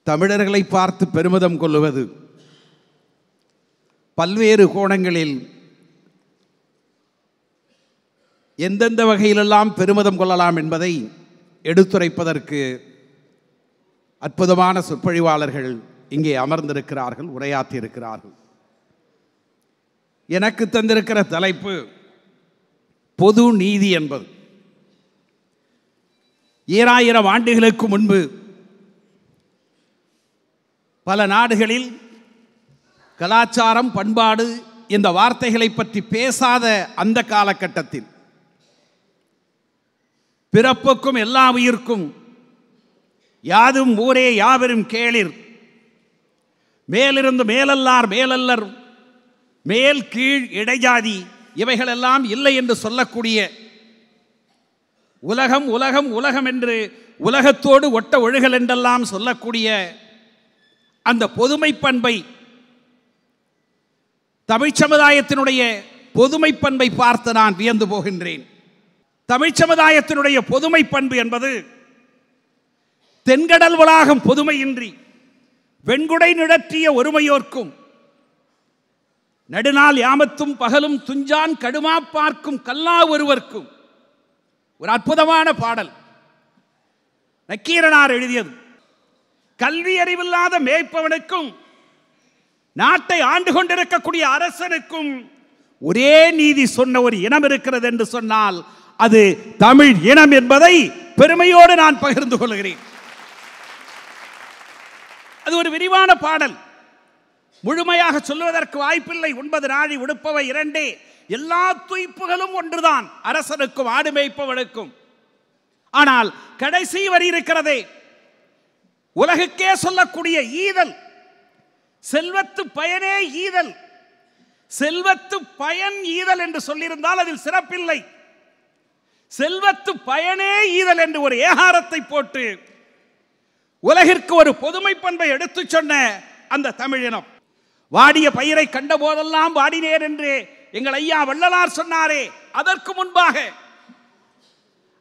தமிழர்களை பார்த்து பெருமிதம் கொள்ளுவது பல்வேறு கோணங்களில் எந்தெந்த வகையிலெல்லாம் பெருமிதம் கொள்ளலாம் என்பதை எடுத்துரைப்பதற்கு அற்புதமான சொற்பொழிவாளர்கள் இங்கே அமர்ந்திருக்கிறார்கள், உரையாற்றியிருக்கிறார்கள். எனக்கு தந்திருக்கிற தலைப்பு பொது நீதி என்பது. 2000 ஆண்டுகளுக்கு முன்பு பல நாடுகளில் கலாச்சாரம், பண்பாடு இந்த வார்த்தைகளை பற்றி பேசாத அந்த காலகட்டத்தில் பிறப்புக்கும் எல்லா உயிர்க்கும் யாதும் ஊரே யாவரும் கேளிர், மேலிருந்து மேலல்லார் மேலல்லர், மேல் கீழ் இடைஜாதி இவைகளெல்லாம் இல்லை என்று சொல்லக்கூடிய, உலகம் உலகம் உலகம் என்று உலகத்தோடு ஒட்ட ஒழுகல் என்றெல்லாம் சொல்லக்கூடிய அந்த பொதுமை பண்பை, தமிழ் சமுதாயத்தினுடைய பொதுமை பண்பை பார்த்து நான் வியந்து போகின்றேன். தமிழ் சமுதாயத்தினுடைய பொதுமை பண்பு என்பது தென்கடல் வளாகம் பொதுமையின்றி வெண்குடை நிழற்றிய ஒருமையோர்க்கும், நடுநாள் யாமத்தும் பகலும் துஞ்சான் கடுமா பார்க்கும் கல்லா ஒருவர்க்கும். ஒரு அற்புதமான பாடல் நக்கீரனார் எழுதியது. கல்வி அறிவில்லாத மேய்ப்பவனுக்கும் நாட்டை ஆண்டு கொண்டிருக்கக்கூடிய அரசனுக்கும் ஒரே நீதி சொன்ன ஒரு இனம் இருக்கிறது என்று சொன்னால் அது தமிழ் இனம் என்பதை பெருமையோடு நான் பகிர்ந்து கொள்கிறேன். அது ஒரு விரிவான பாடல், முழுமையாக சொல்வதற்கு வாய்ப்பில்லை. 9 நாழி உடுப்பவை 2, எல்லா துய்ப்புகளும் ஒன்றுதான் அரசனுக்கும் ஆடு மேய்ப்பவனுக்கும். ஆனால் கடைசி வரி இருக்கிறதே, உலகுக்கே சொல்லக்கூடிய ஈதல், செல்வத்து பயனே ஈதல். செல்வத்து பயன் ஈதல் என்று சொல்லியிருந்தால் அதில் சிறப்பில்லை. செல்வத்து பயனே ஈதல் என்று ஒரு ஏகாரத்தை போட்டு உலகிற்கு ஒரு பொதுமை பண்பை எடுத்து சொன்ன அந்த தமிழினம். வாடிய பயிரை கண்ட போதெல்லாம் வாடினேர் என்று எங்கள் ஐயா வள்ளலார் சொன்னாரே, அதற்கு முன்பாக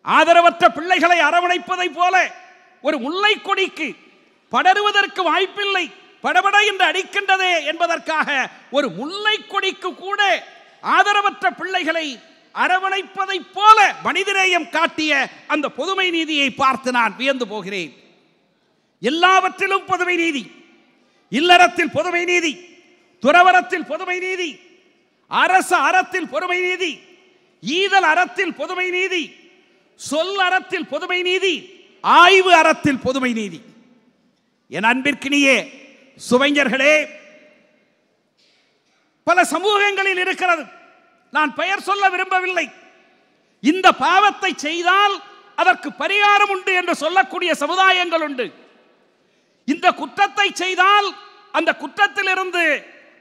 ஆதரவற்ற பிள்ளைகளை அரவணைப்பதை போல ஒரு முல்லை கொடிக்கு படருவதற்கு வாய்ப்பில்லை, படபட என்று அடிக்கின்றதே என்பதற்காக ஒரு முல்லை கொடிக்கு கூட ஆதரவற்ற பிள்ளைகளை அரவணைப்பதை போல மனிதநேயம் காட்டிய அந்த பொதுமை நீதியை பார்த்து நான் வியந்து போகிறேன். எல்லாவற்றிலும் பொதுமை நீதி. இல்லறத்தில் பொதுமை நீதி, துறவரத்தில் பொதுமை நீதி, அரச அறத்தில் பொதுமை நீதி, ஈதல் அறத்தில் பொதுமை நீதி, சொல் அறத்தில் பொதுமை நீதி, ஆய்வு அறத்தில் பொதுமை நீதி. என் அன்பிற்கினியே சுவைஞர்களே, பல சமூகங்களில் இருக்கிறது, நான் பெயர் சொல்ல விரும்பவில்லை. இந்த பாவத்தை செய்தால் அதற்கு பரிகாரம் உண்டு என்று சொல்லக்கூடிய சமுதாயங்கள் உண்டு. இந்த குற்றத்தை செய்தால் அந்த குற்றத்திலிருந்து,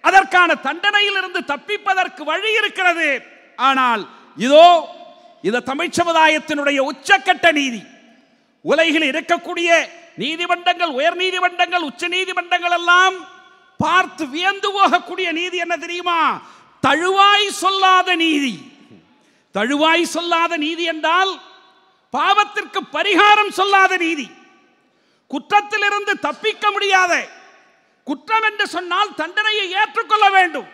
அதற்கான தண்டனையிலிருந்து தப்பிப்பதற்கு வழி இருக்கிறது. ஆனால் இதோ இந்த தமிழ் சமுதாயத்தினுடைய உச்சக்கட்ட நீதி, உலகில் இருக்கக்கூடிய நீதிமன்றங்கள், உயர் நீதிமன்றங்கள், உச்ச நீதிமன்றங்கள் எல்லாம் பார்த்து வியந்து போகக்கூடிய நீதி என்ன தெரியுமா? தழுவாய் சொல்லாத நீதி. தழுவாய் சொல்லாத நீதி என்றால் பாவத்திற்கு பரிகாரம் சொல்லாத நீதி. குற்றத்திலிருந்து தப்பிக்க முடியாத, குற்றம் என்று சொன்னால் தண்டனையை ஏற்றுக்கொள்ள வேண்டும்.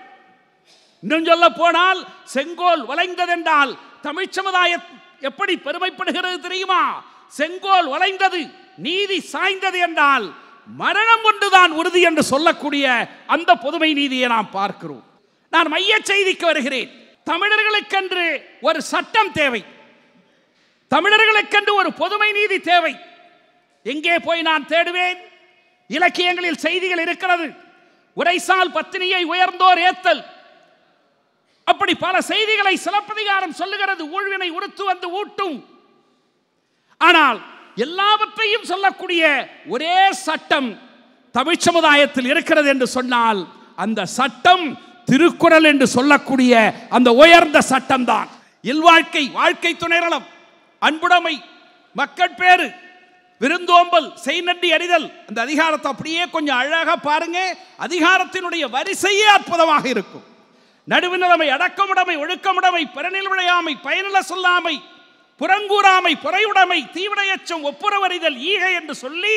இன்னும் சொல்ல போனால் செங்கோல் வளைந்ததென்றால் தமிழ் சமுதாயம் எப்படி பெருமைப்படுகிறது தெரியுமா? செங்கோல் வளைந்தது, நீதி சாய்ந்தது என்றால் மரணம் ஒன்றுதான் உறுதி என்று சொல்லக்கூடிய அந்த பொதுமை நீதியை நாம் பார்க்கிறோம். நான் மைய செய்திக்கு வருகிறேன். தமிழர்களுக்கென்று ஒரு சட்டம் தேவை, தமிழர்களுக்கென்று ஒரு பொதுமை நீதி தேவை. எங்கே போய் நான் தேடுவேன்? இலக்கியங்களில் செய்திகள் இருக்கிறது. உரைசால் பத்தினியை உயர்ந்தோர் ஏத்தல், அப்படி பல செய்திகளை சிலப்பதிகாரம் சொல்லுகிறது. ஊழ்வினை உறுத்து வந்து ஊட்டும். ஆனால் எல்லாவற்றையும் சொல்லக்கூடிய ஒரே சட்டம் தமிழ் சமுதாயத்தில் இருக்கிறது என்று சொன்னால் அந்த சட்டம் திருக்குறள் என்று சொல்லக்கூடிய அந்த உயர்ந்த சட்டம் தான். இல்வாழ்க்கை, வாழ்க்கை துணைநலம், அன்புடைமை, மக்கட்பேறு, விருந்தோம்பல், செய்நன்றி அறிதல். அந்த அதிகாரத்தை அப்படியே கொஞ்சம் அழகா பாருங்க. அதிகாரத்தினுடைய வரிசையே அற்புதமாக இருக்கும். நடுவுநிலைமை, அடக்கமுடைமை, ஒழுக்கமுடைமை, பிறனில் விளையாமை, பயனில சொல்லாமை, புறங்கூறாமை, பொறையுடைமை, தீவினையச்சம், ஒப்புரவறிதல், ஈகை என்று சொல்லி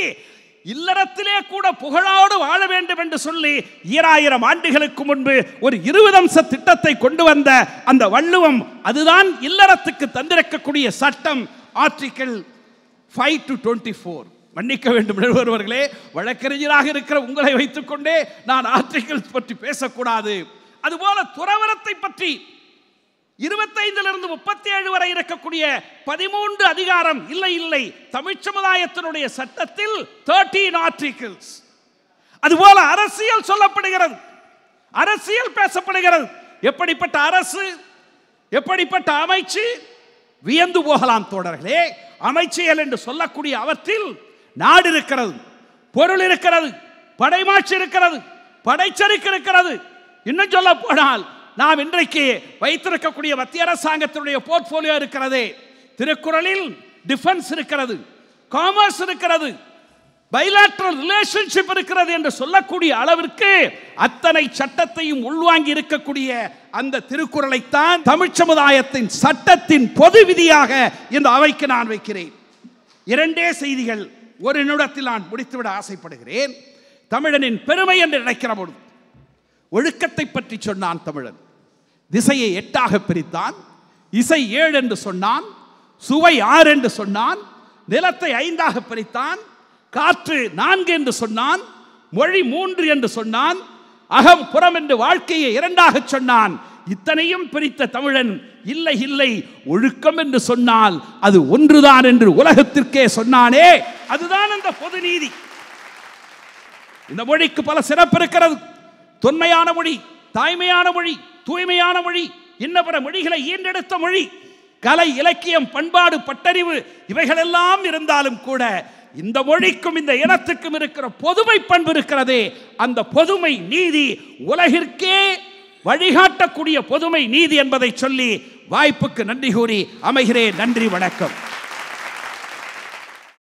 இல்லறத்திலே கூட புகழோடு வாழ வேண்டும் என்று சொல்லி 2000 ஆண்டுகளுக்கு முன்பு ஒரு 20 அம்ச திட்டத்தை கொண்டு வந்த அந்த வள்ளுவம், அதுதான் இல்லறத்துக்கு தந்திருக்கக்கூடிய சட்டம். Article 5 to 24. மன்னிக்க வேண்டும் நடுவர்களே, வழக்கறிஞராக இருக்கிற உங்களை வைத்துக் கொண்டே நான் ஆர்டிகிள்ஸ் பற்றி பேசக்கூடாது. அதுபோல துறவரத்தை பற்றி 25 37 வரை இருக்கக்கூடிய 13 அதிகாரம் இல்லை தமிழ் சமுதாயத்தினுடைய சட்டத்தில் 13 ஆர்டிகிள்ஸ். அதுபோல அரசியல் சொல்லப்படுகிறது, அரசியல் பேசப்படுகிறது. எப்படிப்பட்ட அரசு, எப்படிப்பட்ட அமைச்சு, வியந்து போகலாம் தோழர்களே. அமைச்சியல் என்று சொல்லக்கூடிய அவற்றில் நாடு இருக்கிறது, பொருள் இருக்கிறது, படைமாட்சி இருக்கிறது, படைச்சறுக்கு இருக்கிறது. இன்னும் சொல்ல போனால் நாம் இன்றைக்கு வைத்திருக்கக்கூடிய மத்திய அரசாங்கத்தினுடைய போர்ட்போலியோ இருக்கிறது. திருக்குறளில் டிஃபென்ஸ் இருக்கிறது, காமர்ஸ் இருக்கிறது, பைலாட்டரல் ரிலேஷன்ஷிப் இருக்கிறது என்று சொல்லக்கூடிய அளவிற்கு அத்தனை சட்டத்தையும் உள்வாங்கி இருக்கக்கூடிய அந்த திருக்குறளைத்தான் தமிழ் சமுதாயத்தின் சட்டத்தின் பொது விதியாக இந்த அவைக்கு நான் வைக்கிறேன். 2 செய்திகள் ஒரு நிமிடத்தில் நான் முடித்துவிட ஆசைப்படுகிறேன். தமிழனின் பெருமை என்று நினைக்கிற பொழுது ஒழுக்கத்தை பற்றி சொன்னான் தமிழன். திசையை 8ஆக பிரித்தான், இசை 7 என்று சொன்னான், சுவை 6 என்று சொன்னான், நிலத்தை 5ஆக பிரித்தான், காற்று 4 என்று சொன்னான், மொழி 3 என்று சொன்னான், அகம் புறம் என்று வாழ்க்கையை 2ஆக சொன்னான். இத்தனையும் பிரித்த தமிழன் இல்லை ஒழுக்கம் என்று சொன்னால் அது ஒன்றுதான் என்று உலகத்திற்கே சொன்னானே, அதுதான் அந்த பொது நீதி. இந்த மொழிக்கு பல சிறப்பு இருக்கிறது. தொன்மையான மொழி, தாய்மையான மொழி, தூய்மையான மொழி, இன்ன பிற மொழிகளை ஈண்டெடுத்த மொழி. கலை, இலக்கியம், பண்பாடு, பட்டறிவு இவைகளெல்லாம் இருந்தாலும் கூட இந்த மொழிக்கும் இந்த இனத்துக்கும் இருக்கிற பொதுமை பண்பு இருக்கிறதே, அந்த பொதுமை நீதி உலகிற்கே வழிகாட்டக்கூடிய பொதுமை நீதி என்பதை சொல்லி வாய்ப்புக்கு நன்றி கூறி அமைகிறேன். நன்றி, வணக்கம்.